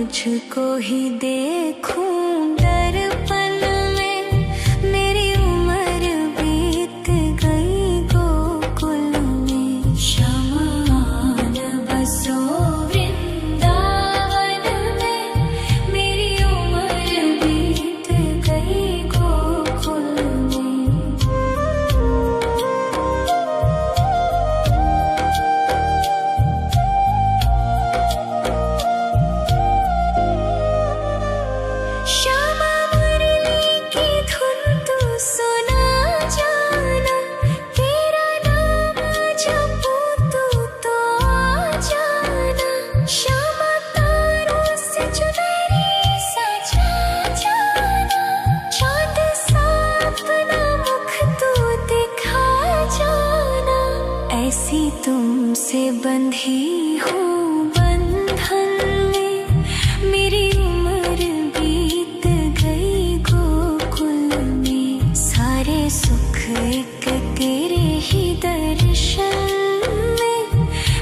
तुझको ही देखूं दर्पण में, मेरी उम्र बीत गई गोकुल में। शमान बसो वृंदावन में, मेरी उम्र बीत गई गोकुल में। श्यामा मुरली की धुन तू सुना जाना, तेरा नाम जपूं तू तो आ जाना। श्यामा तारों से चुनरी सजा जाना, चाँद सा अपना मुख तू दिखा जाना। ऐसी तुमसे बंधी हूँ बंधन में, मेरी उम्र बीत गई गोकुल में। सारे सुख एक तेरे ही दर्शन में,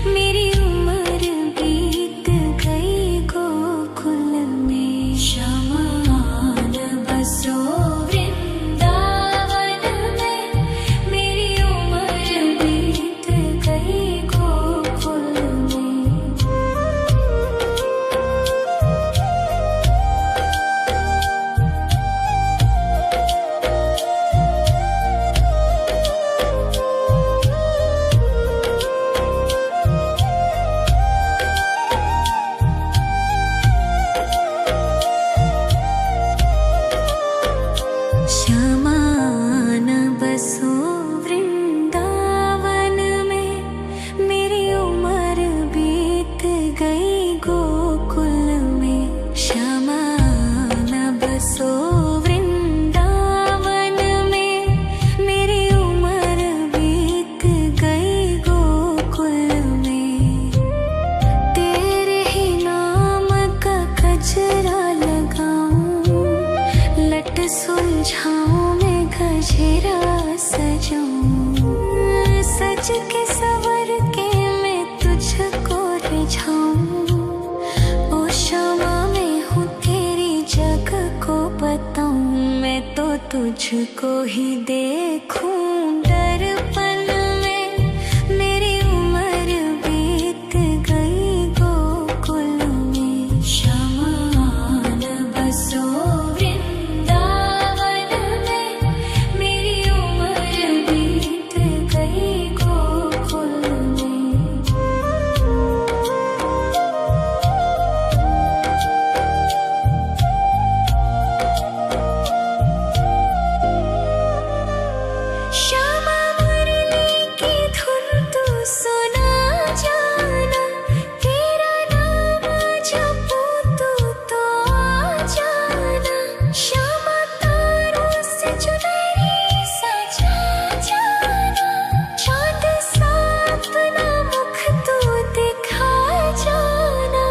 मेरी उम्र बीत गई गोकुल में। शमान बसो वृंदावन में, मेरी उम्र बीत गई गोकुल में। श्यामान बसो वृंदावन में, मेरी उम्र बीत गई गोकुल में। श्यामान बसो वृंदावन में, मेरी उम्र बीत गई गोकुल में। तेरे ही नाम का गजरा लगाऊं, लट सुलझाऊं मैं गजरा सजाऊं। सज के सवर के मैं तुझको रिझाऊं। ओ श्यामा मैं हूँ तेरी जग को बताऊं, मैं तो तुझको ही देखूं दर्पण में, मेरी उम्र बीत गई गोकुल में। शमान बसो वृंदावन में, मेरी उम्र बीत गई गोकुल में। श्यामा मुरली की धुन तू सुना जाना, तेरा नाम जपूं तू तो आ जाना। श्यामा तारों से चुनरी सजा जाना, चाँद सा अपना मुख तू दिखा जाना।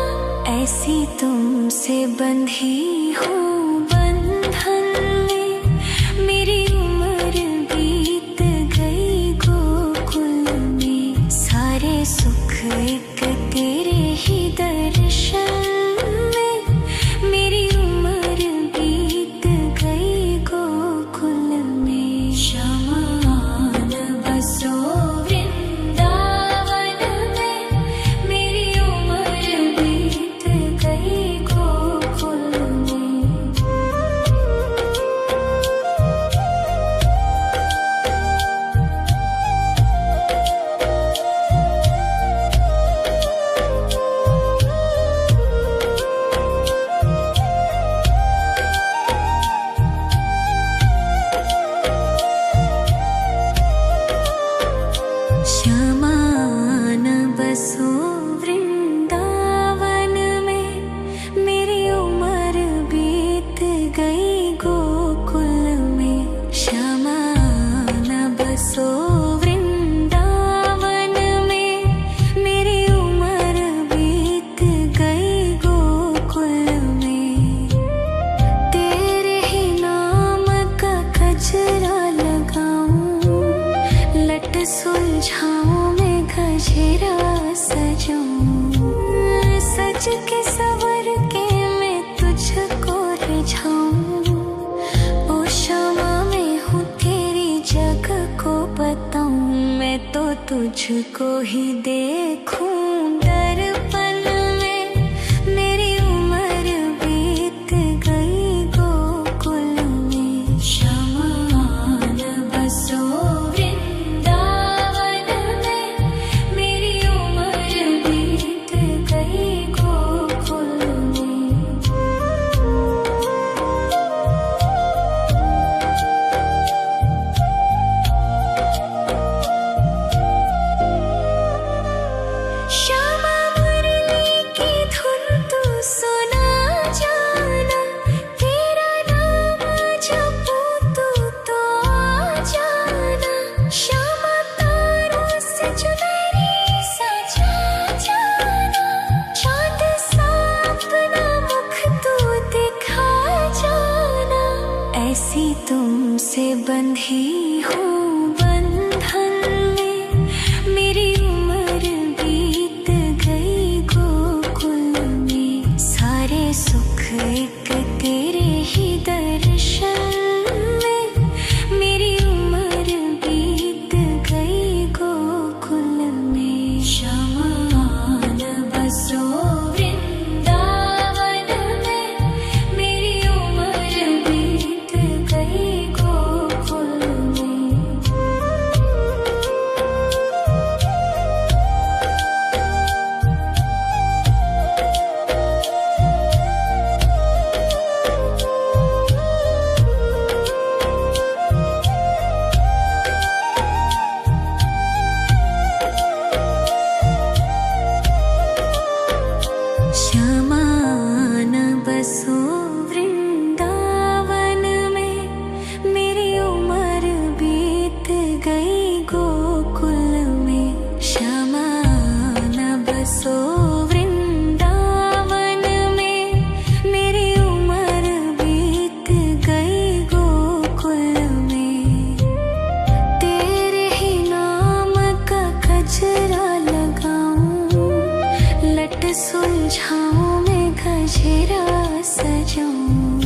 ऐसी तुमसे बंधी हूँ बंधन में, मेरी उम्र बीत गई गोकुल में। सारे सुख एक तेरे ही दर्शन में, मेरी उम्र बीत गई गोकुल में। शमान बसो वृंदावन में, मेरी उम्र बीत गई गोकुल में। श्यामान बसो वृंदावन में, मेरी उम्र बीत गई गोकुल में। श्यामान बसो वृंदावन में, मेरी उम्र बीत गई गोकुल में। तेरे ही नाम का गजरा लगाऊं, लट सुलझाऊं मैं गजरा सजाऊं। सज के सवर के तुझको ही देखूं दर्पण में। मेरी उम्र बीत गई गोकुल में। शमान बसो वृंदावन में। मेरी उम्र बीत गई गोकुल में। श्यामा मुरली की धुन तू सुना जाना। तेरा नाम जपूं तू तो आ जाना। श्यामा तारों से चुनरी सजा जाना। चांद सा अपना मुख तू दिखा जाना। ऐसी तुमसे बंधी हूँ बंधन में। मेरी उम्र बीत गई गोकुल में। सारे सुख एक तेरे ही दर्शन में। मेरी उम्र बीत गई गोकुल में। शमान बसो वृंदावन में। मेरी उम्र बीत गई गोकुल में। श्यामान बसो वृंदावन में। मेरी उम्र बीत गई गोकुल में। श्यामान बसो वृंदावन में। मेरी उम्र बीत गई गोकुल में। तेरे ही नाम का गजरा लगाऊं। लट सुलझाऊं मैं गजरा सजाऊं।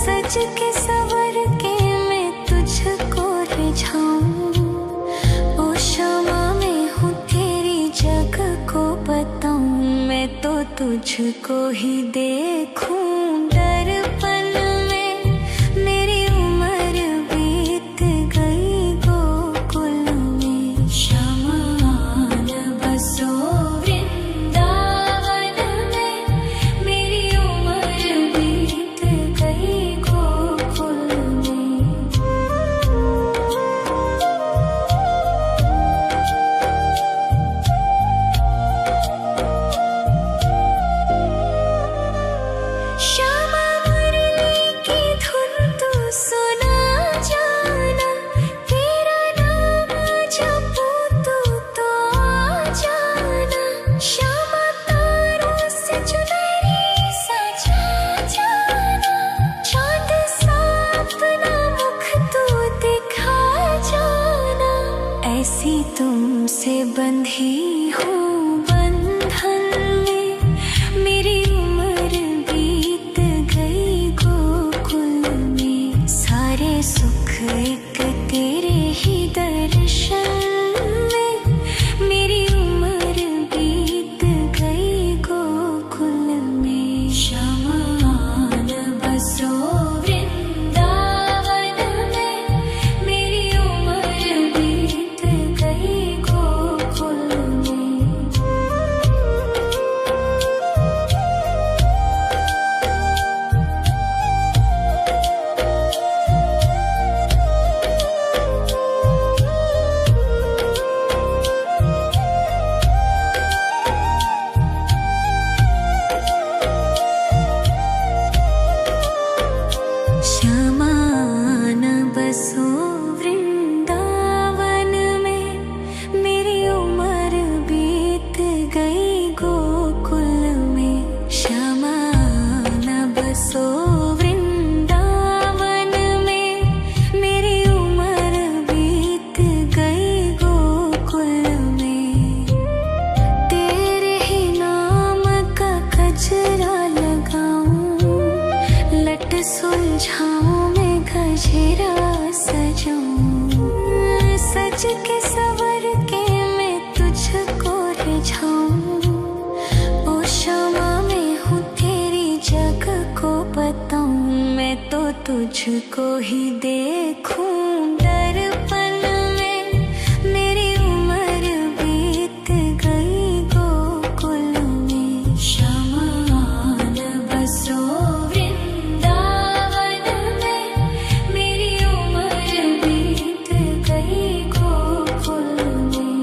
सज के सवर के मैं तुझको रिझाऊं। ओ क्षमा मैं हूँ तेरी जग को बताऊं। मैं तो तुझको ही देखूं दर्पण में। मेरी उम्र बीत गई गोकुल में। शमान बसो वृंदावन में। मेरी उम्र बीत गई गोकुल में। श्यामा मुरली की धुन तू सुना जाना। तेरा नाम जपूं तू तो आ जाना। श्यामा तारों से चुनरी सजा जाना। चांद सा अपना मुख तू दिखा जाना। ऐसी तुमसे बंधी हूँ बंधन में। मेरी उम्र बीत गई गोकुल में। सारे सुख एक तेरे ही दर्शन में। मेरी उम्र बीत गई गोकुल में। शमान बसो वृंदावन में। मेरी उम्र बीत गई गोकुल में। श्यामान बसो वृंदावन में। मेरी उम्र बीत गई गोकुल में। श्यामान बसो वृंदावन में। मेरी उम्र बीत गई गोकुल में। तेरे ही नाम का गजरा लगाऊं। लट सुलझाऊं मैं गजरा सजाऊं। सज के सवर के तुझको ही देखूं दर्पण में। मेरी उम्र बीत गई गोकुल में, शमान बसो वृंदावन में। मेरी उम्र बीत गई गोकुल में।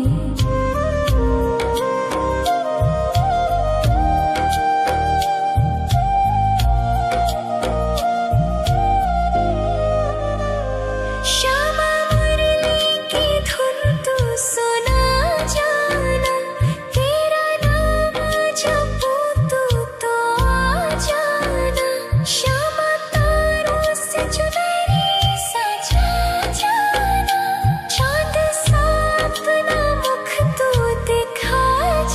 श्यामा मुरली की धुन तू सुना जाना, तेरा नाम जपूं तू तो आ जाना। श्यामा तारों से चुनरी सजा जाना, चांद सा अपना मुख तू दिखा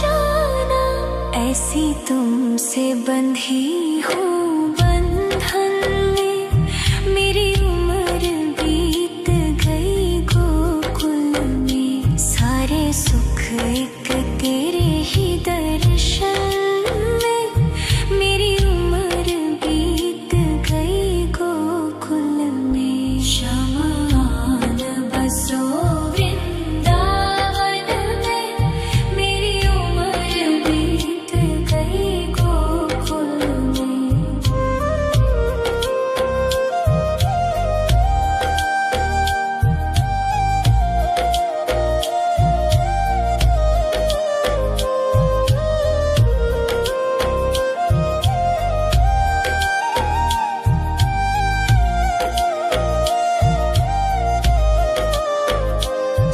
जाना। ऐसी तुमसे बंधी हूँ बंधन में, मेरी उम्र बीत गई गोकुल में। सारे सुख एक तेरे ही दर्शन में, मेरी उम्र बीत गई गोकुल में। शमान बसो वृंदावन में, मेरी उम्र बीत गई गोकुल में।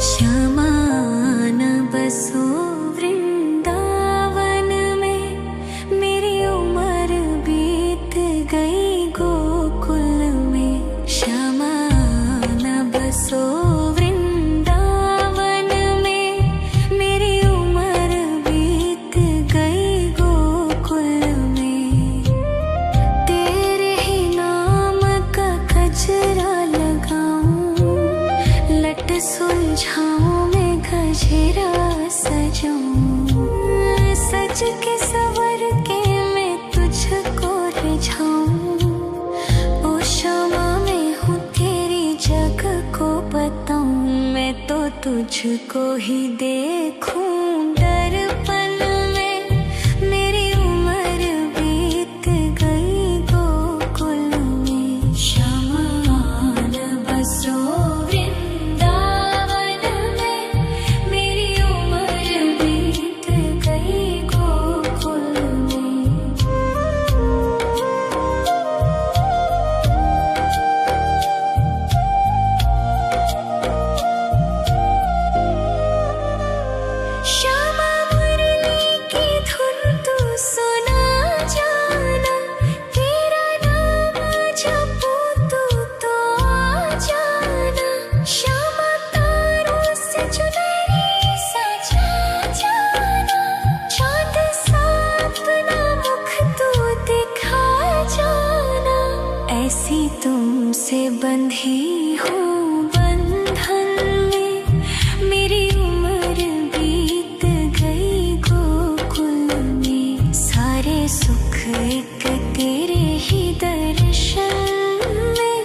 श्यामान बसो वृंदावन में, मेरी उम्र बीत गई गोकुल में। श्यामान बसो वृंदावन में, मेरी उम्र बीत गई गोकुल में। तेरे ही नाम का गजरा लगाऊं, लट सुलझाऊं मैं गजरा सजाऊं। सज के सवर के मैं तुझको रिझाऊं। ओ क्षमा मैं हूँ तेरी जग को बताऊं, मैं तो तुझको ही देखूं दर्पण में। मेरी उम्र बीत गई गोकुल में, शमान बसो वृंदावन में। मेरी उम्र बीत गई गोकुल में। श्यामा मुरली की धुन तू सुना जाना, तेरा नाम जपूं तू तो आ जाना। श्यामा तारों से चुनरी सजा जाना, चांद सा अपना मुख तू दिखा जाना। ऐसी तुमसे बंधी हूँ बंधन में, मेरी उम्र बीत गई गोकुल में। सारे सुख एक तेरे ही दर्शन में,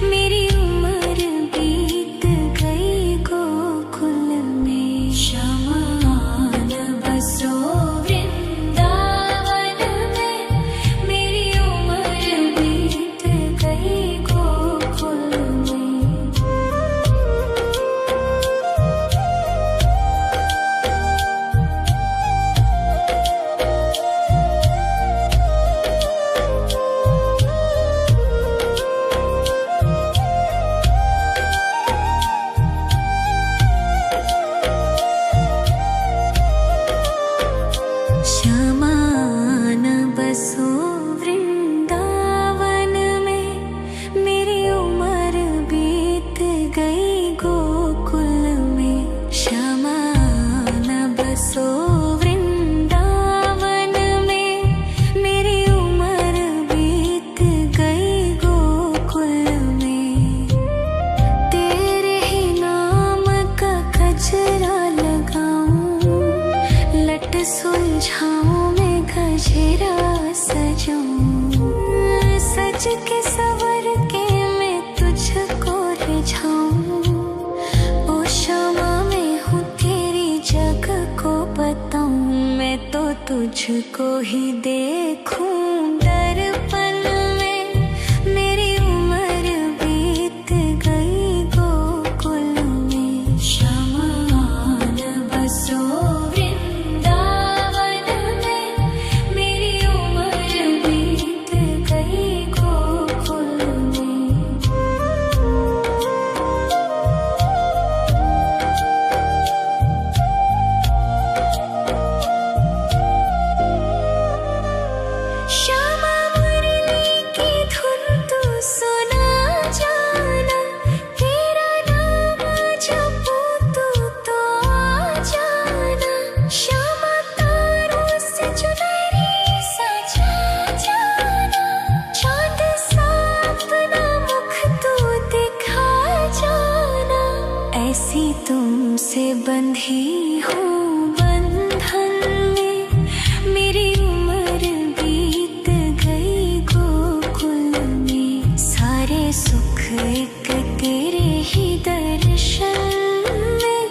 मेरी उम्र बीत गई गोकुल में। शमान बसो वृंदावन में, मेरी उम्र बीत गई गोकुल में। शमान बसो वृंदावन में, मेरी उम्र बीत गई गोकुल में। शमान बसो वृंदावन में, मेरी उम्र बीत गई गोकुल में। तेरे ही नाम का गजरा लगाऊं, लट सुलझाऊं मैं गजरा सजाऊं। सज के सवर के सुलझाऊं। ओ शमा मैं हूँ तेरी जग को बताऊं, मैं तो तुझको ही देखूं दर्पण में। मेरी उम्र बीत गई गोकुल में, शमान बसो वृंदावन में। मेरी उम्र बीत गई गोकुल में। श्यामा मुरली की धुन तू सुना जाना, तेरा नाम जपूं तू तो आ जाना। श्यामा तारों से चुनरी सजा जाना, चाँद सा अपना मुख तू दिखा जाना। ऐसी तुमसे बंधी हूँ बंधन में, मेरी उम्र बीत गई गोकुल में। सारे सुख एक तेरे ही दर्शन में,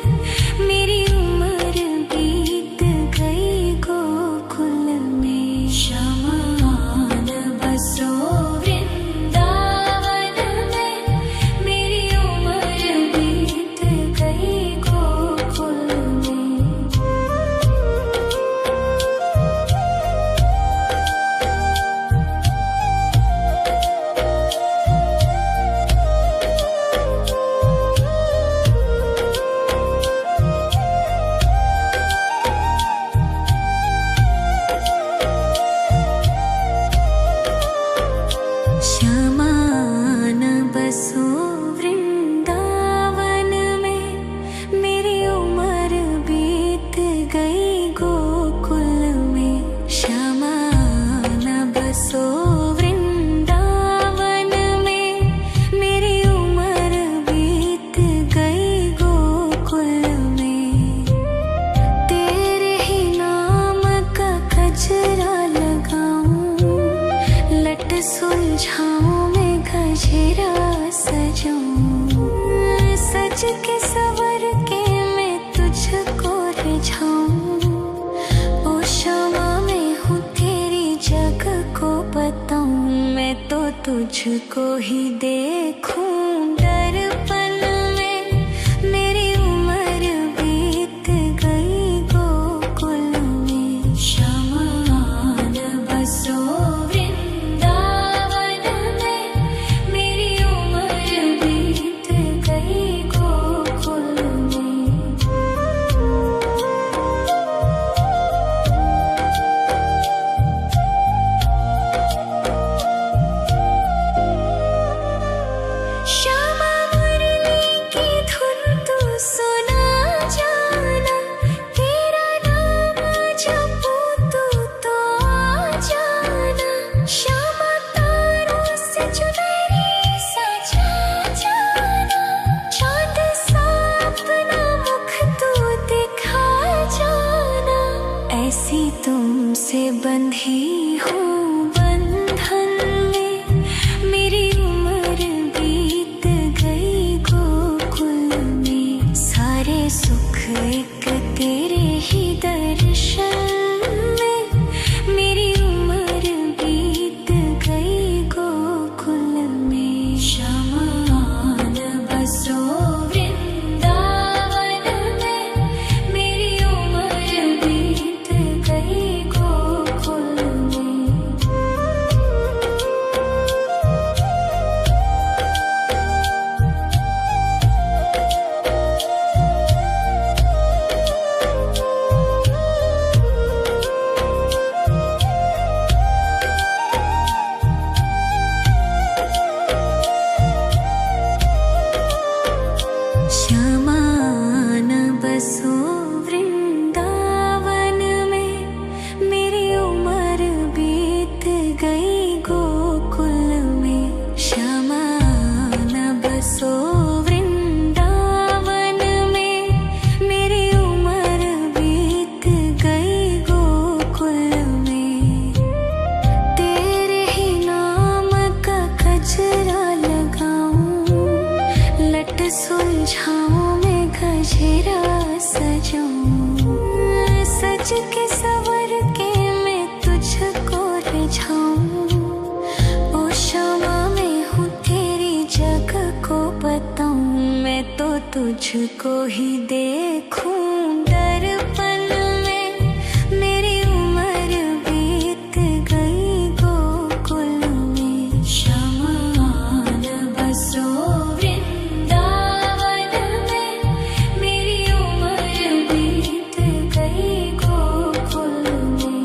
मेरी उम्र बीत गई गोकुल में। शमान बसो वृंदावन में, मेरी उम्र बीत गई गोकुल में। शमान बसो वृंदावन में, मेरी उम्र बीत गई गोकुल में। शमान बसो वृंदावन में, मेरी उम्र बीत गई गोकुल में। तेरे ही नाम का गजरा लगाऊं, लट सुलझाऊं मैं गजरा सजाऊं। सज के सवर के मैं तुझको रिझाऊं। ओ शमा मैं हूँ तेरी जग को बताऊं, मैं तो तुझको ही देखूं दर्पण में। मेरी उम्र बीत गई गोकुल में। शमान बसो वृंदावन में, मेरी उम्र बीत गई गोकुल में। श्यामा मुरली की धुन तू सुना जाना, तेरा नाम जपूं तू तो आ जाना। श्यामा तारों से चुनरी सजा जाना, चाँद सा अपना मुख तू दिखा जाना। ऐसी तुमसे बंधी हूँ बंधन में, मेरी उम्र बीत गई गोकुल में। सारे सुख एक तेरे ही दर्शन में, मेरी उम्र बीत गई गोकुल में। शमान बसो वृंदावन में, मेरी उम्र बीत गई गोकुल में। लट सुलझाऊं मैं गजरा सजाऊं, सज के सवर के मैं तुझको रिझाऊं। ओ शामा मैं हूँ तेरी जग को बताऊं, मैं तो तुझको ही देखूं दर्पण में। मेरी उम्र बीत गई गोकुल में, शमान बसो वृंदावन में। मेरी उम्र बीत गई गोकुल में।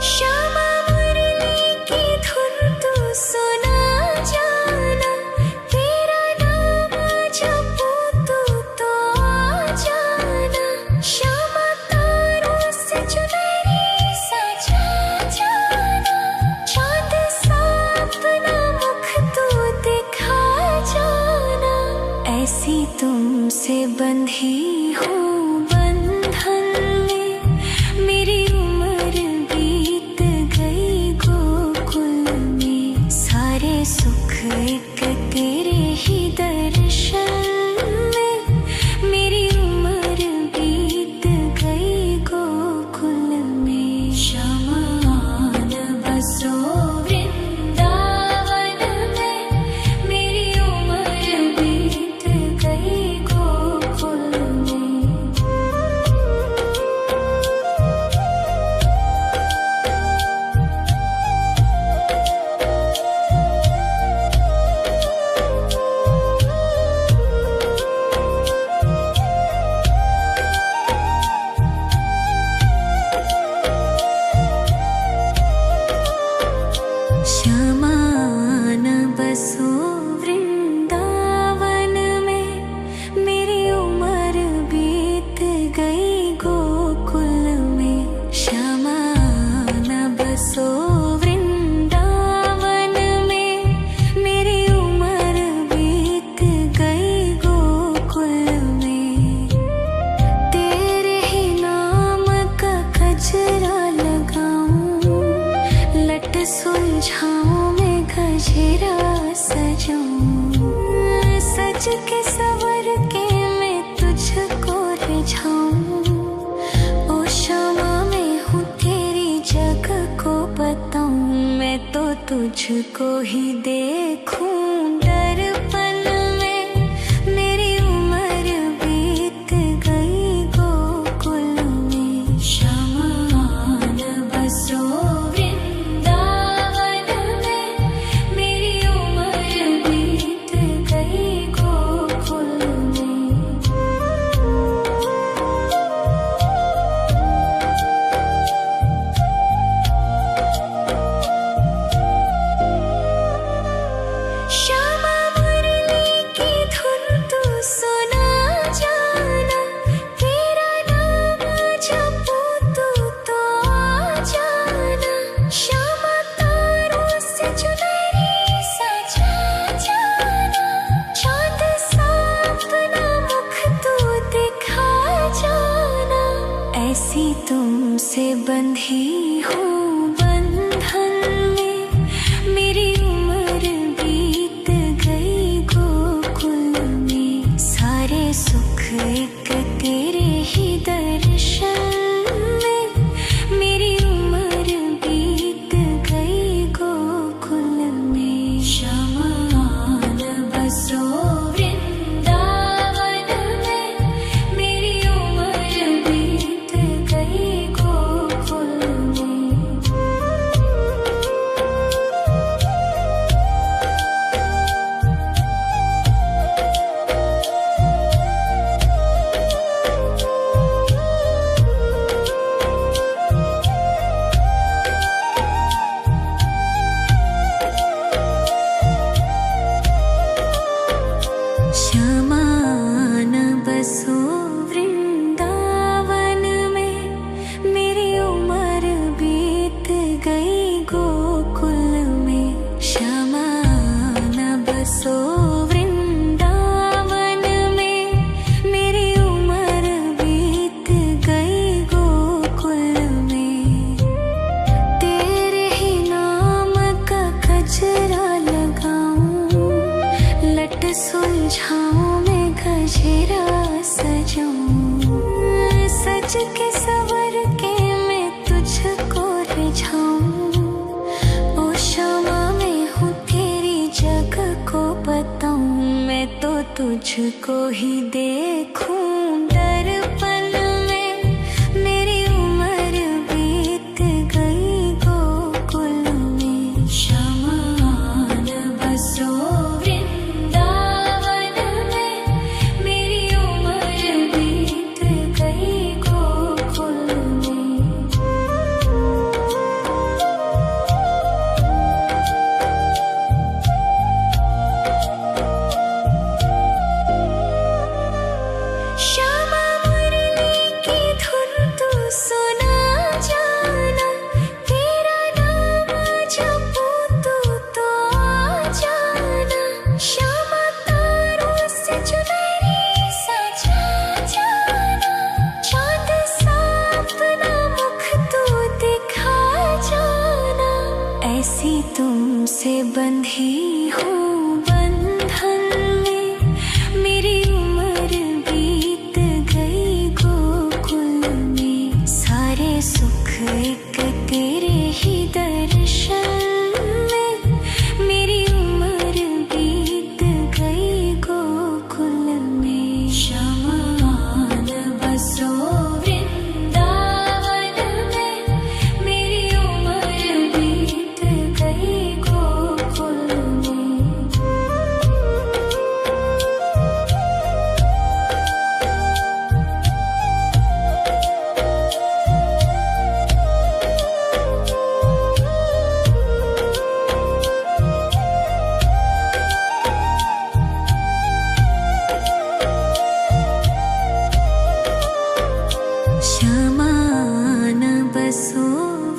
श्यामा मुरली की धुन तू सुना जाना, तेरा नाम जपूं तो आ जाना। श्यामा तारों से चुनरी सजा जाना, चांद सा अपना मुख तू दिखा जाना। ऐसी तुमसे बंधी हूँ बंधन में, मेरी उम्र बीत गई गोकुल में। सारे सुख एक तेरे ही दर्शन में, मेरी उम्र बीत गई गोकुल में। शमान बसो वृंदावन में, मेरी उम्र बीत गई गोकुल में। श्यामान बसो वृंदावन में, मेरी उम्र बीत गई गोकुल में। श्यामान बसो वृंदावन में, मेरी उम्र बीत गई गोकुल में। तेरे ही नाम का गजरा लगाऊं, लट सुलझाऊं मैं गजरा सजाऊं, सज के सवर के मैं तुझको रिझाऊं। ओ शामा मैं हूँ तेरी जग को बताऊं, मैं तो तुझको ही देखूं दर्पण में। मेरी उम्र बीत गई गोकुल में, शमान बसो वृंदावन में। मेरी उम्र बीत गई गोकुल में। श्यामा मुरली की धुन तू सुना जाना, तेरा नाम जपूं तो आ जाना। श्यामा तारों से चुनरी सजा जाना, चांद सा अपना मुख तू दिखा जाना। ऐसी तुमसे बंधी हूँ बंधन में, मेरी उम्र बीत गई गोकुल में। सारे सुख एक तेरे ही दर्शन में, मेरी उम्र बीत गई गोकुल में। शमान बसो वृंदावन में, मेरी उम्र बीत गई गोकुल में। सुलझाऊं मैं गजरा सजाऊं, सज के सवर के मैं तुझको रिझाऊं। ओ शमा मैं हूँ तेरी जग को बताऊं, मैं तो तुझको ही देखूं। दर्पण में मेरी उम्र बीत गई गोकुल में, शमान बसो वृंदावन में, मेरी उम्र बीत गई गोकुल में। श्यामा मुरली की धुन तू सुना जाना, तेरा नाम जपूं तो आ जाना। श्यामा तारों से चुनरी सजा जाना, चांद सा अपना मुख तू दिखा जाना। ऐसी तुमसे बंधी हूँ बंधन में, मेरी उम्र बीत गई गोकुल में। सारे सुख एक तेरे ही दर्शन में, मेरी उम्र बीत गई गोकुल में। शमान बसो वृंदावन में, मेरी उम्र बीत गई गोकुल में। शमान बसो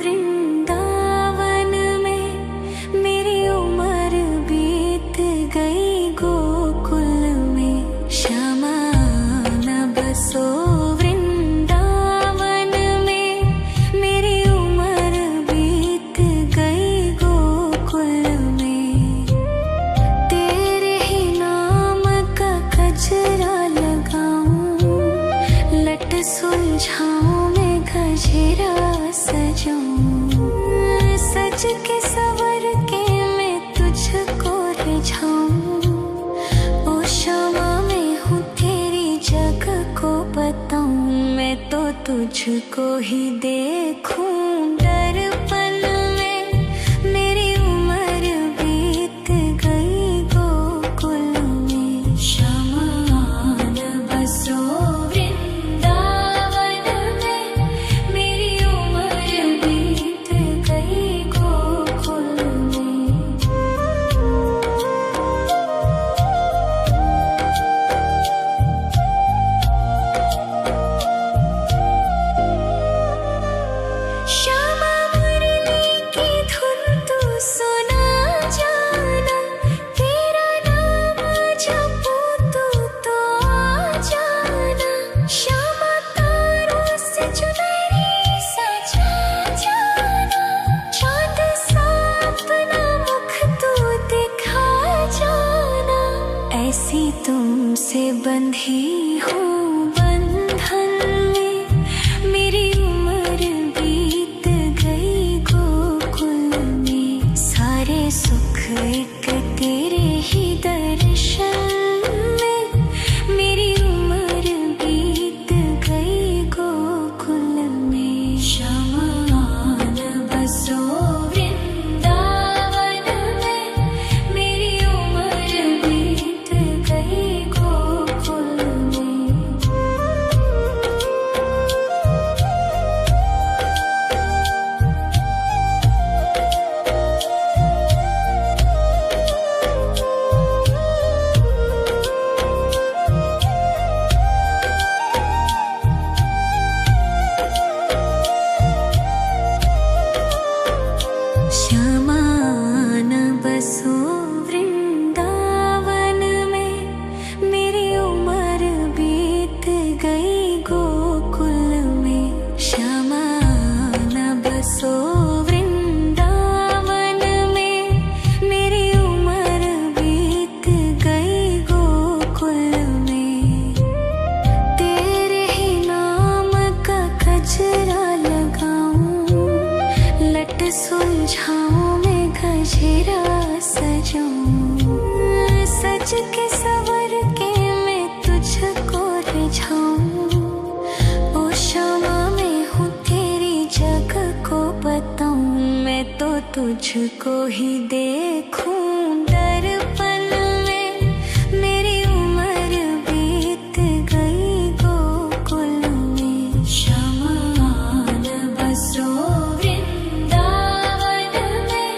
वृंदावन में, मेरी उम्र बीत गई गोकुल में। शमान बसो वृंदावन में, मेरी उम्र बीत गई गोकुल में। तेरे ही नाम का गजरा लगाऊं, लट सुलझाऊं मैं गजरा सजाऊं, सज के सवर के मैं तुझको रिझाऊं। ओ शमा मैं हूँ तेरी जग को बताऊं, मैं तो तुझको ही देखूं। दर्पण में मेरी उम्र बीत गई गोकुल में। शमान बसो वृंदावन में, मेरी उम्र बीत गई गोकुल में। श्यामा मुरली की धुन तू सुना जाना, तेरा नाम जपूं तो आ जाना। श्यामा तारों से चुनरी सजा जाना, चांद सा अपना मुख तू दिखा जाना। ऐसी तुमसे बंधी हूँ बंधन में, मेरी उम्र बीत गई गोकुल में। सारे सुख एक तेरे ही दर्शन में, मेरी उम्र बीत गई गोकुल में। शमान बसो वृंदावन में, मेरी उम्र बीत गई गोकुल में। गजरा सजाऊं, सज के सवर के मैं तुझको रिझाऊं। ओ शामा मैं हूँ तेरी जग को बताऊं, मैं तो तुझको ही देखूं दर्पण में। मेरी उम्र बीत गई गोकुल में, श्यामा आन बसो वृंदावन में।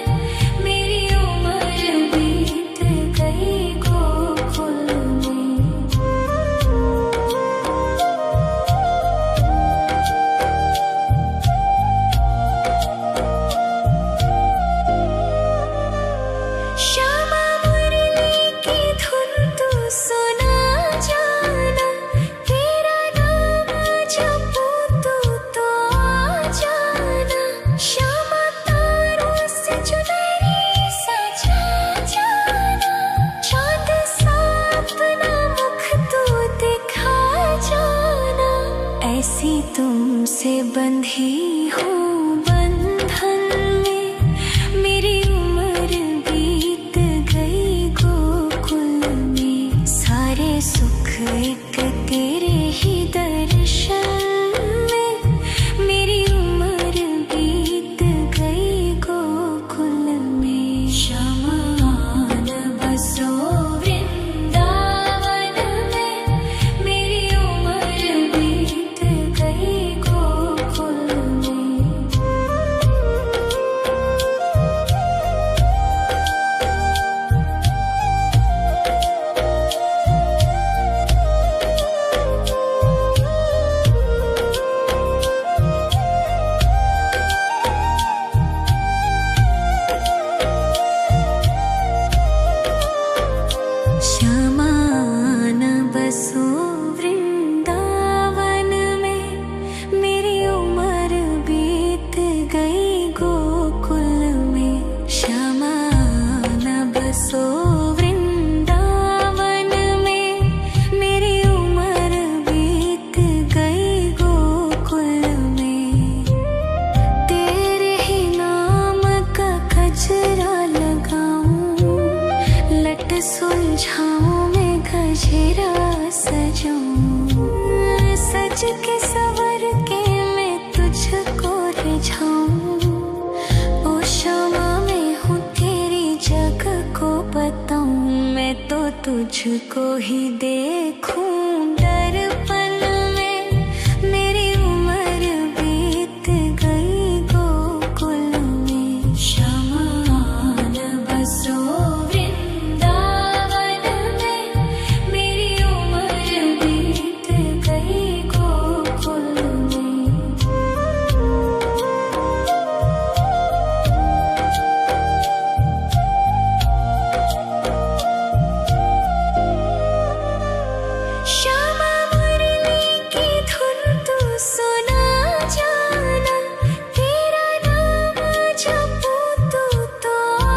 मेरी उम्र बीत गई गोकुल में। श्यामा मुरली की धुन तू सुना जाना, तेरा नाम जपूं तो आ जाना। श्यामा तारों से चुनरी सजा जाना, चाँद सा अपना मुख तू दिखा जाना। ऐसी तुमसे बंधी हूँ बंधन में, मेरी उम्र बीत गई गोकुल में। सारे सुख एक तेरे ही दर्शन में, मेरी उम्र बीत गई गोकुल में। श्यामा आन बसो वृंदावन में, मेरी उम्र बीत गई गोकुल में। श्यामा आन बसो वृंदावन में, मेरी उम्र बीत गई गोकुल में। श्यामा आन बसो वृंदावन में, मेरी उम्र बीत गई गोकुल में। तेरे ही नाम का गजरा लगाऊं, लट सुलझाऊं मैं गजरा सजाऊं। सज के सवर के मैं तुझको रिझाऊं। ओ शामा मैं हूँ तेरी जग को बताऊं, मैं तो तुझको ही देखूं दर्पण में। मेरी उम्र बीत गई गोकुल में। श्यामा आन बसो वृंदावन में, मेरी उम्र बीत गई गोकुल में। श्यामा मुरली की धुन तू सुना जाना, तेरा नाम जपूं तो आ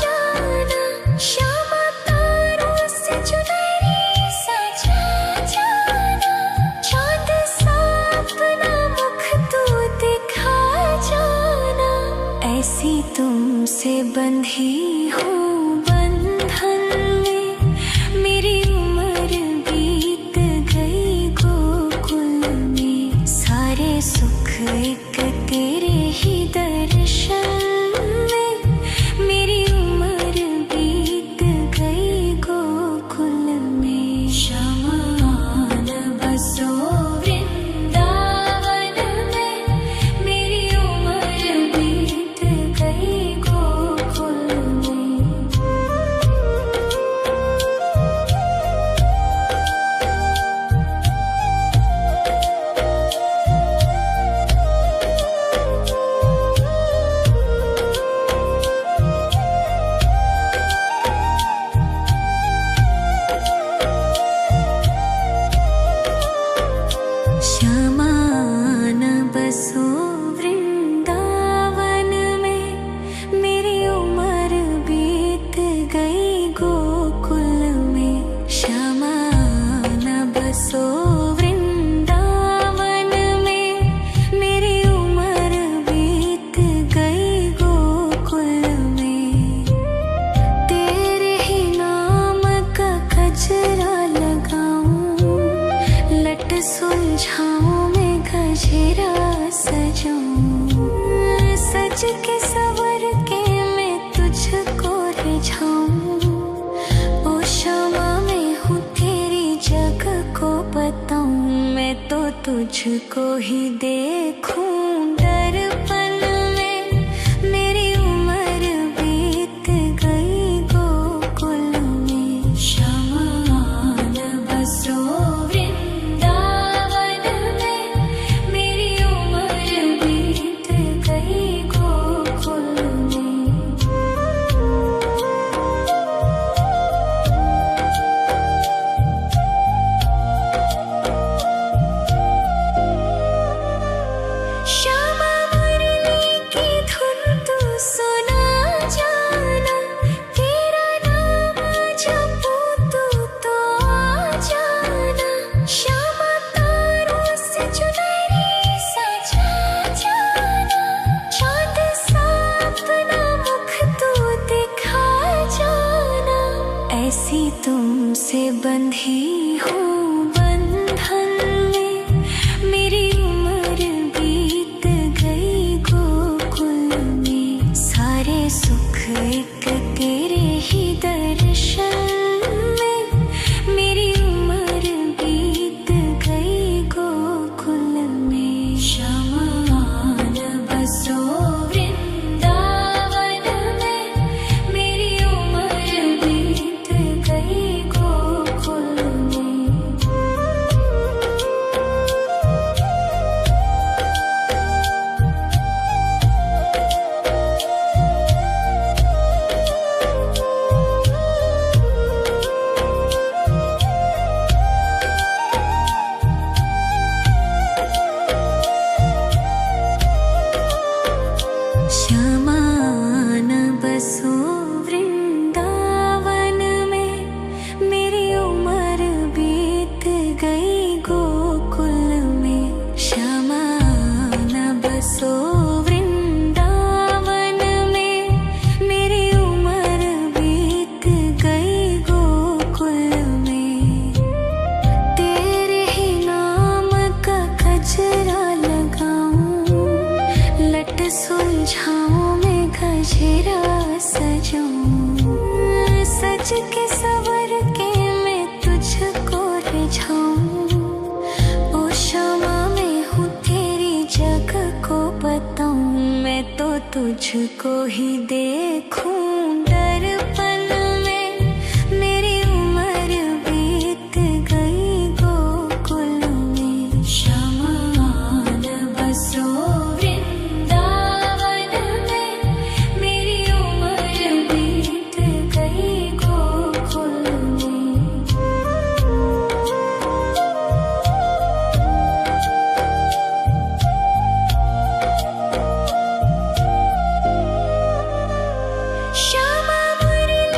जाना। श्यामा तारों से चुनरी सजा जाना, चाँद सा अपना मुख तू दिखा जाना। ऐसी तुमसे बंधी हूँ बंधन में, मेरी उम्र बीत गई गोकुल में। सारे सुख एक तेरे ही दर्शन में, मेरी उम्र बीत गई गोकुल में। श्यामा आन बसो वृंदावन में, मेरी उम्र बीत गई गोकुल में। सज के सवर के मैं तुझको रिझाऊं। ओ क्षमा मैं हूँ तेरी जग को बताऊं। मैं तो तुझको ही देखूं दर्पण में। मेरी उम्र बीत गई गोकुल में। श्यामान बसो वृंदावन में। मेरी उम्र बीत गई गोकुल में। श्यामा मुरली की धुन तू सुना जाना। तेरा नाम जपूं तो आ जाना। श्यामा तारों से चुनरी सजा जाना। चांद सा अपना मुख तू दिखा जाना। ऐसी तुमसे बंधी हूँ बंधन में। मेरी उम्र बीत गई गोकुल में। सारे सुख एक तेरे ही दर्शन में। मेरी उम्र बीत गई गोकुल में। श्यामान बसो वृंदावन में। मेरी उम्र बीत गई गोकुल में। श्यामान बसो वृंदावन में। मेरी उम्र बीत गई गोकुल में। श्यामान बसो वृंदावन में। मेरी उम्र बीत गई गोकुल में। तेरे ही नाम का गजरा लगाऊं। लट सुलझाऊं मैं गजरा सजाऊं। सज के सवर के मैं तुझको रिझाऊं। ओ क्षमा मैं हूँ तेरी जग को बताऊं। मैं तो तुझको ही देखूं दर्पण में। मेरी उम्र बीत गई गोकुल में। श्यामान बसो वृंदावन में। मेरी उम्र बीत गई गोकुल में। श्यामा मुरली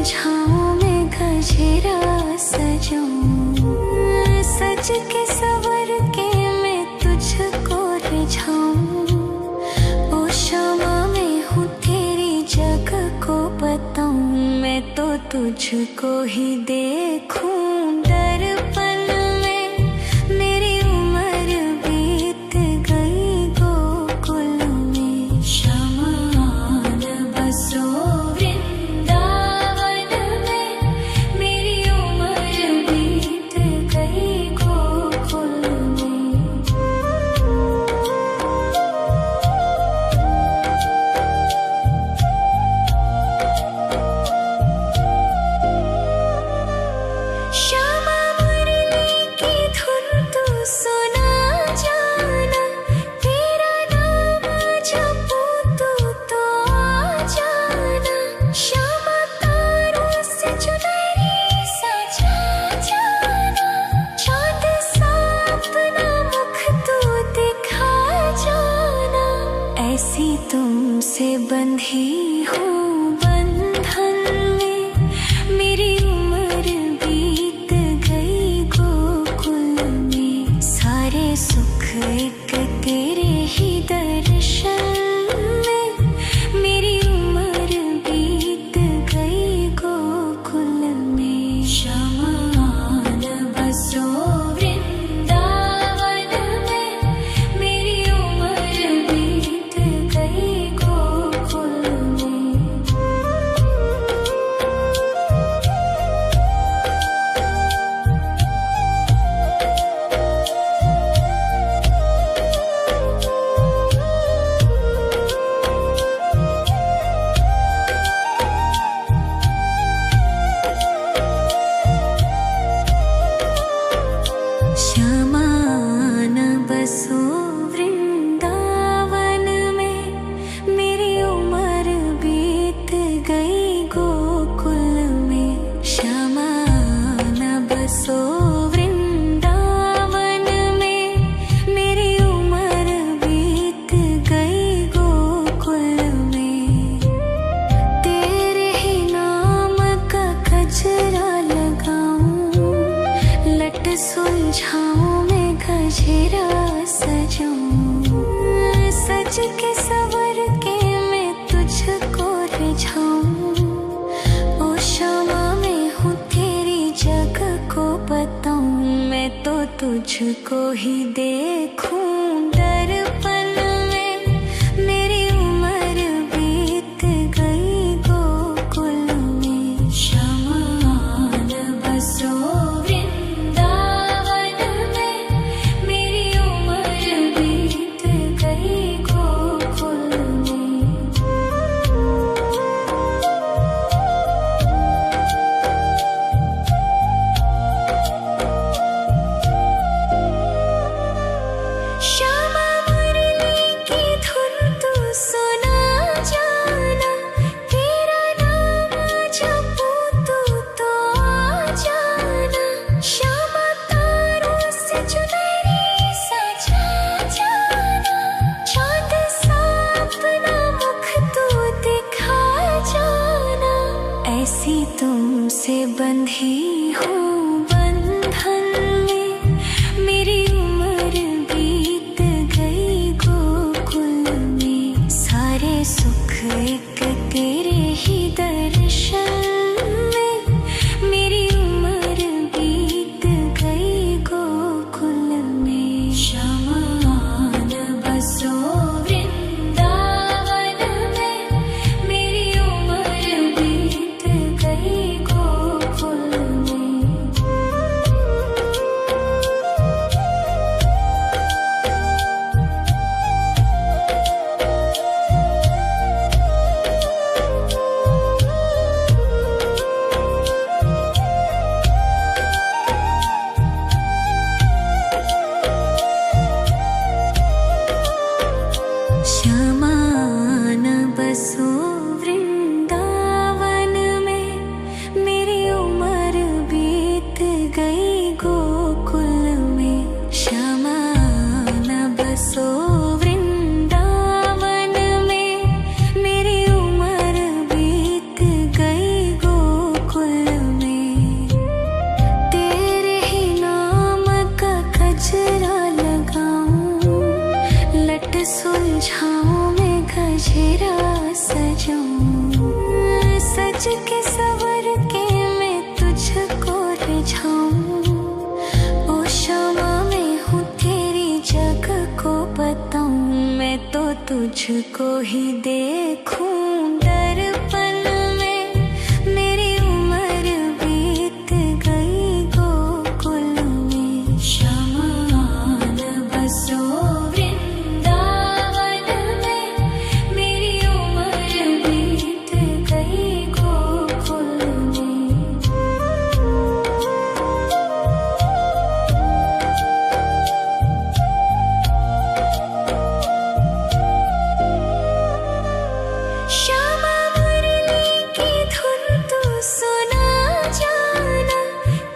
सुलझाऊं मैं गजरा सजाऊं, सज के सवर के मैं तुझको रिझाऊं। ओ शमा मैं हूँ तेरी जग को बताऊं, मैं तो तुझको ही देखूं दर्पण में। मेरी उम्र बीत गई गोकुल में, शमान बसो वृंदावन में। मेरी उम्र बीत गई गोकुल में। श्यामा मुरली की धुन तू सुना जाना, तेरा नाम जपूं तू तो आ जाना। श्यामा तारों से चुनरी सजा जाना, चाँद सा अपना मुख तू दिखा जाना। ऐसी तुमसे बंधी हूँ बंधन में, मेरी उम्र बीत गई गोकुल में। सारे सुख एक तेरे ही दर्शन में, मेरी उम्र बीत गई गोकुल में। शमान बसो वृंदावन में, मेरी उम्र बीत गई गोकुल में। शमान बसो वृंदावन में, मेरी उम्र बीत गई गोकुल में। शमान बसो वृंदावन में, मेरी उम्र बीत गई गोकुल में। तेरे ही नाम का गजरा लगाऊं, लट सुलझाऊं मैं गजरा सजाऊं। सज के सवर के मैं तुझको रिझाऊं। ओ शमा मैं हूँ तेरी जग को बताऊं, मैं तो तुझको ही देखूं दर्पण में। मेरी उम्र बीत गई गोकुल में। शमान बसो वृंदावन में, मेरी उम्र बीत गई गोकुल में। श्यामा मुरली की धुन तू सुना जाना, तेरा नाम जपूं तू तो आ जाना। श्यामा तारों से चुनरी सजा जाना, चाँद सा अपना मुख तू दिखा जाना। ऐसी तुमसे बंधी हूँ बंधन में, मेरी उम्र बीत गई गोकुल में। सारे सुख एक तेरे ही दर्शन में, मेरी उम्र बीत गई गोकुल में। शमान बसो वृंदावन में, मेरी उम्र बीत गई गोकुल में। शमान बसो वृंदावन में, मेरी उम्र बीत गई गोकुल में। शमान बसो वृंदावन में, मेरी उम्र बीत गई गोकुल सुलझाऊं मैं गजरा सजाऊं, सज के सवर के मैं तुझको रिझाऊं। ओ शमा मैं हूँ तेरी जग को बताऊं, मैं तो तुझको ही देखूं दर्पण में। मेरी उम्र बीत गई गोकुल में, शमा न बसो वृंदावन में। मेरी उम्र बीत गई गोकुल में। श्यामा मुरली की धुन तू सुना जाना,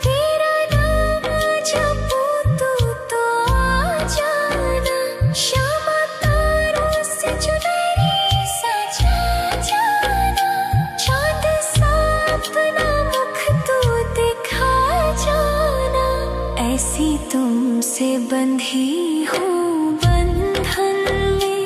तेरा नाम जपूं तो आ जाना। श्यामा तारों से चुनरी सजा जाना, चाँद सा अपना मुख तू दिखा जाना। ऐसी तुमसे बंधी हूँ बंधन में,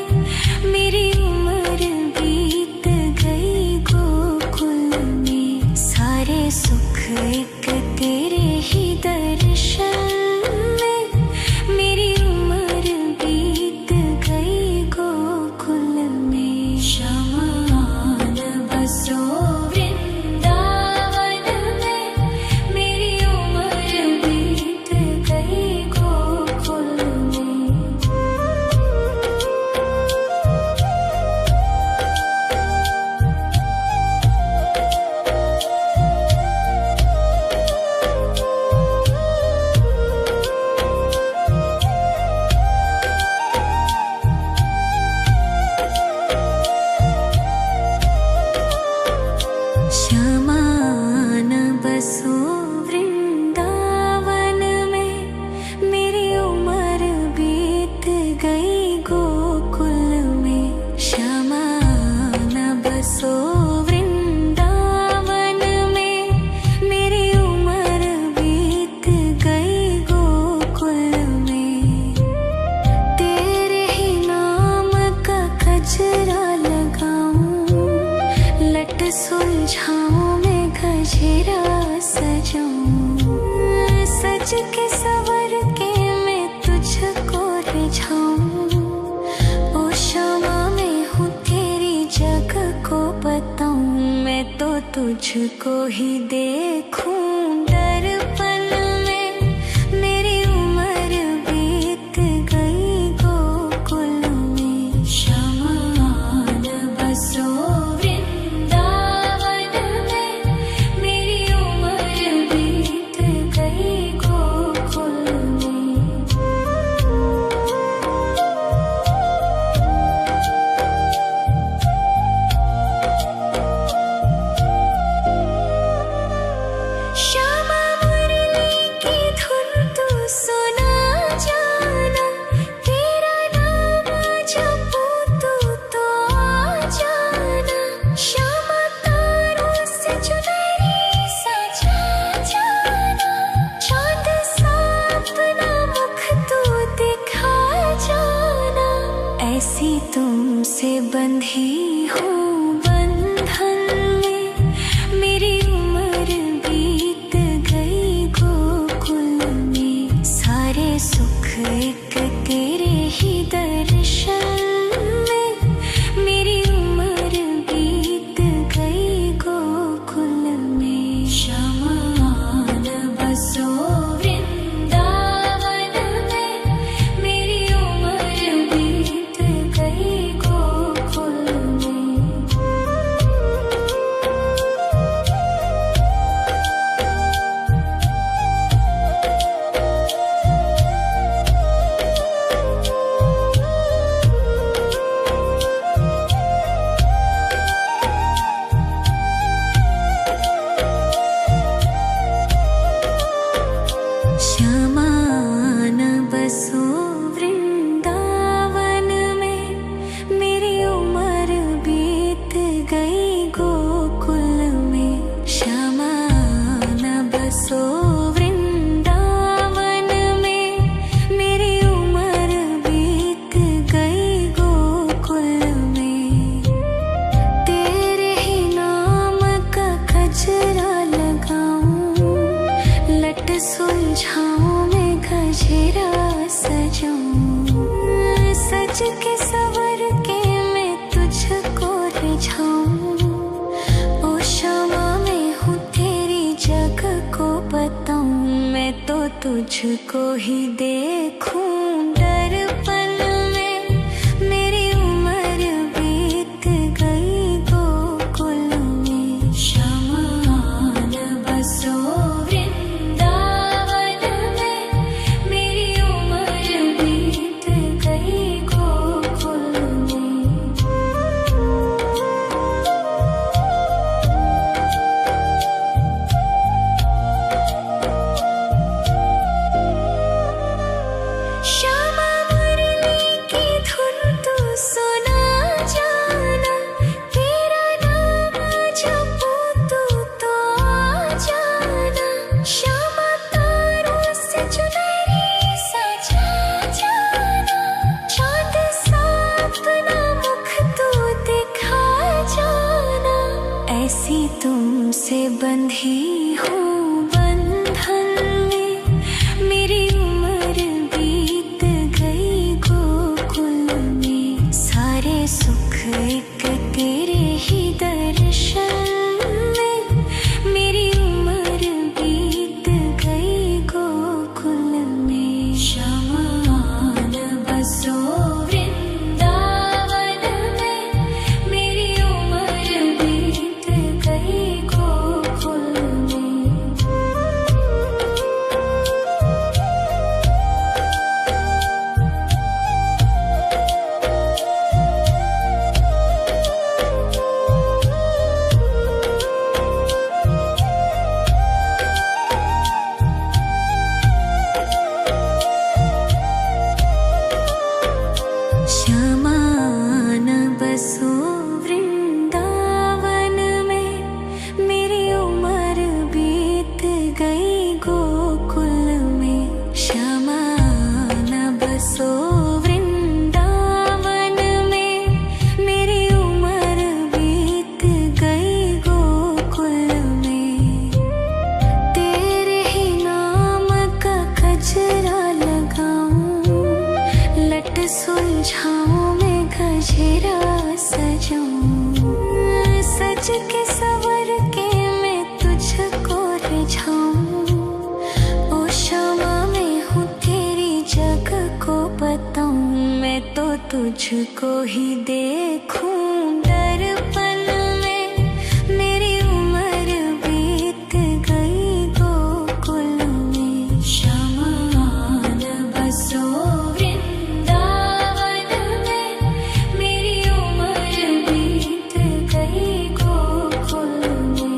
मेरी उम्र बीत गई गोकुल में। सारे सुख एक तेरे ही दर्शन में, मेरी उम्र बीत गई गोकुल में। शमा न बसो वृंदावन में, मेरी उम्र बीत गई गोकुल में। श्यामा न बसो वृंदावन में, मेरी उम्र बीत गई गोकुल में। श्यामा न बसो वृंदावन में, मेरी उम्र बीत गई गोकुल में। तेरे ही नाम का गजरा लगाऊं, लट सुलझाऊं मैं गजरा सजाऊं। सज के सवर के मैं तुझको रिझाऊं। ओ शमा मैं हूँ तेरी जग को बताऊं, मैं तो तुझको ही देखूं दर्पण में। मेरी उम्र बीत गई गोकुल में। शमा न बसो वृंदावन में, मेरी उम्र बीत गई गोकुल में। श्यामा मुरली की धुन तू सुना जाना, तेरा नाम जपूं तो आ जाना। श्यामा तारों से चुनरी सजा जाना, चाँद सा अपना मुख तू दिखा जाना। ऐसी तुमसे बंधी हूँ बंधन में, मेरी उम्र बीत गई गोकुल में। सारे सुख एक तेरे ही दर्शन में, मेरी उम्र बीत गई गोकुल में। शमा न बसो वृंदावन में, मेरी उम्र बीत गई गोकुल में। सवर के मैं तुझको रिझाऊं। ओ क्षमा मैं हूँ तेरी जग को बताऊं। मैं तो तुझको ही देखूं दर्पण में। मेरी उम्र बीत गई गोकुल में। श्यामान बसो वृंदावन में। मेरी उम्र बीत गई गोकुल में। श्यामा मुरली की धुन तू सुना जाना। तेरा नाम जपूं तू तो आ जाना। श्यामा तारों से चुनरी सजा जाना। चाँद सा अपना मुख तू दिखा जाना। ऐसी तुमसे बंधी हूँ बंधन में। मेरी उम्र बीत गई गोकुल में। सारे सुख एक तेरे ही दर्शन में। मेरी उम्र बीत गई गोकुल में। श्यामान बसो वृंदावन में। मेरी उम्र बीत गई गोकुल में। श्यामान बसो वृंदावन में। मेरी उम्र बीत गई गोकुल में। श्यामान बसो वृंदावन में। मेरी उम्र बीत गई गोकुल में। तेरे ही नाम का गजरा लगाऊं। लट सुलझाऊं मैं गजरा सजाऊं। सज के सवर के मैं तुझको रिझाऊं। ओ क्षमा मैं हूँ तेरी जग को बताऊं। मैं तो तुझको ही देखूं दर्पण में। मेरी उम्र बीत गई गोकुल में। श्यामान बसो वृंदावन में। मेरी उम्र बीत गई गोकुल में।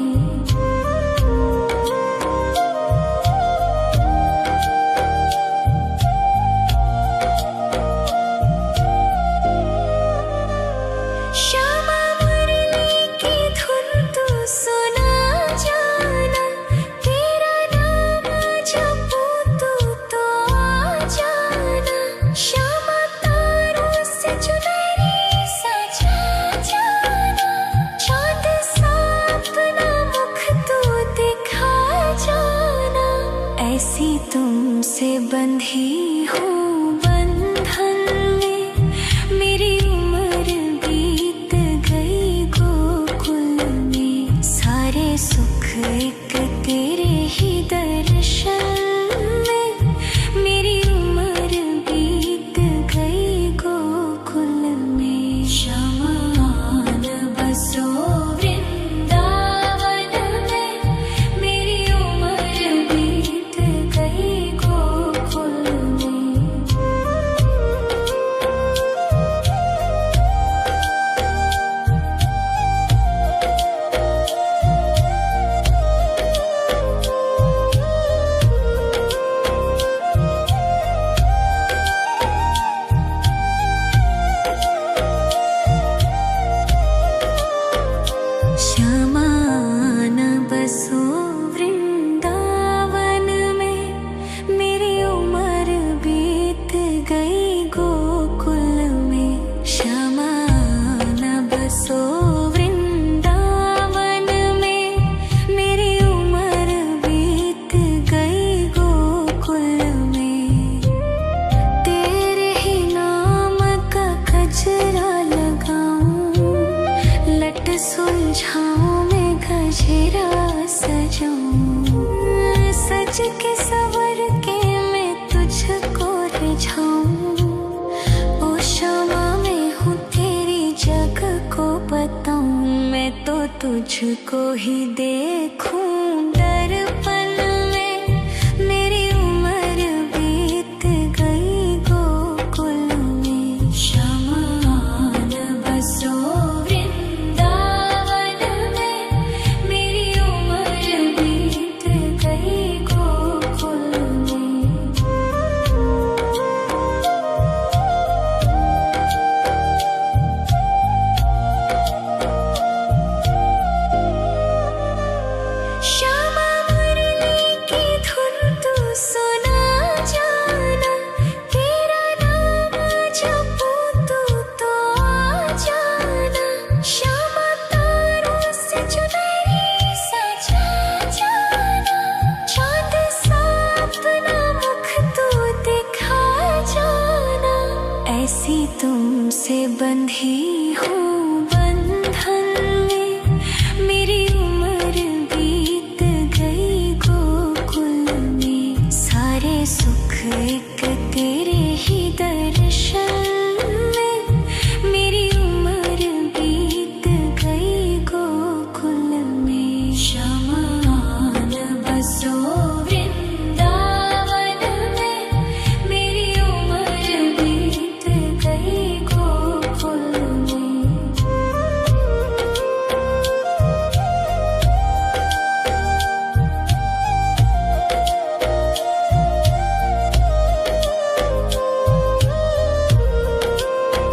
सुलझाऊं मैं गजरा सजाऊं, सज के सवर के मैं तुझको रिझाऊं। ओ शमा मैं हूँ तेरी जग को बताऊं, मैं तो तुझको ही देखूं। दर्पण में मेरी उम्र बीत गई गोकुल में, शमान बसो वृंदावन में, मेरी उम्र बीत गई गोकुल में। श्यामा मुरली की धुन तू सुना जाना, तेरा नाम जपूं तो आ जाना। श्यामा तारों से चुनरी सजा जाना, चाँद सा अपना मुख तू दिखा जाना। ऐसी तुमसे बंधी हूँ बंधन में, मेरी उम्र बीत गई गोकुल में। सारे सुख एक तेरे ही दर्शन में, मेरी उम्र बीत गई गोकुल में। शमान बसो वृंदावन में, मेरी उम्र बीत गई गोकुल में।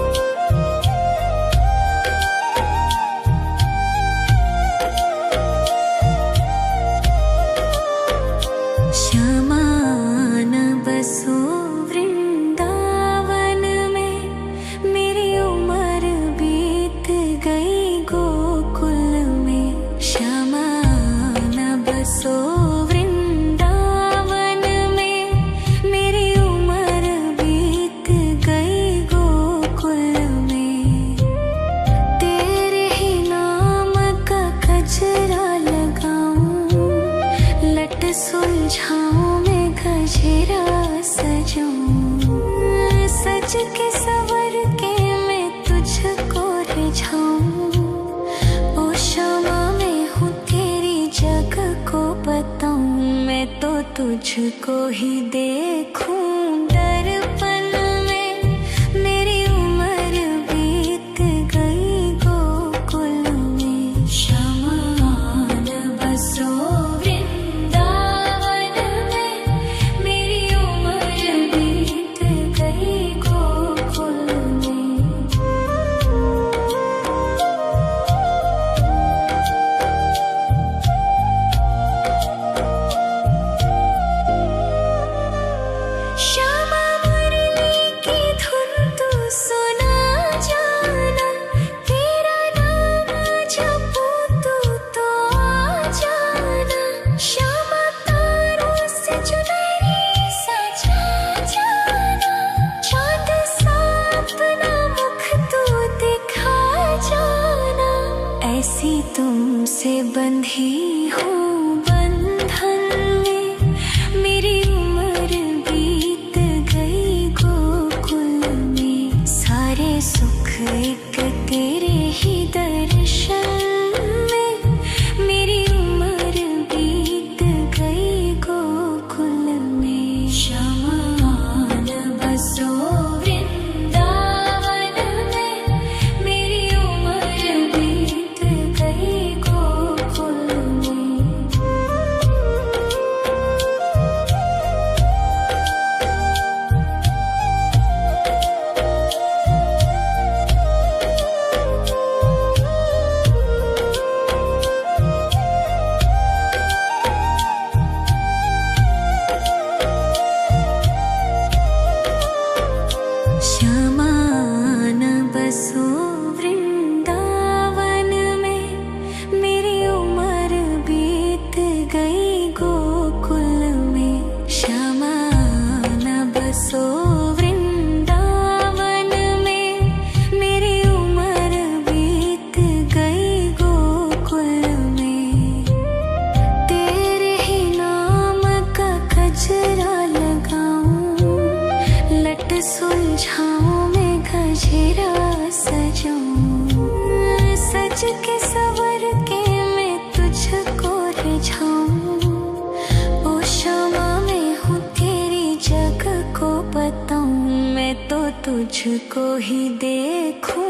शमान बसो वृंदावन में, मेरी उम्र बीत गई गोकुल में। शमान बसो वृंदावन में, मेरी उम्र बीत गई गोकुल में। तेरे ही नाम का गजरा लगाऊं, लट सुलझाऊं मैं गजरा सजाऊं, सज के सवर के मैं तुझको रिझाऊं। ओ शमा मैं हूँ तेरी जग को बताऊं, मैं तो तुझको ही देखूं। दर्पण में मेरी उम्र बीत गई गोकुल में, शमान बसो वृंदावन में, मेरी उम्र बीत गई गोकुल में। श्यामा मुरली की धुन तू सुना जाना, तेरा नाम जपूं तो आ जाना। श्यामा तारों से चुनरी सजा जाना, चाँद सा अपना मुख तू दिखा जाना। ऐसी तुमसे बंधी हूँ बंधन में, मेरी उम्र बीत गई गोकुल में। सारे सुख एक तेरे ही दर्शन में, मेरी उम्र बीत गई गोकुल में। शमान बसो वृंदावन में, मेरी उम्र बीत गई गोकुल में। जाऊं, सज के सवर के मैं तुझको रिझाऊं। ओ शमा मैं हूँ तेरी जग को बताऊं, मैं तो तुझको ही देखूं।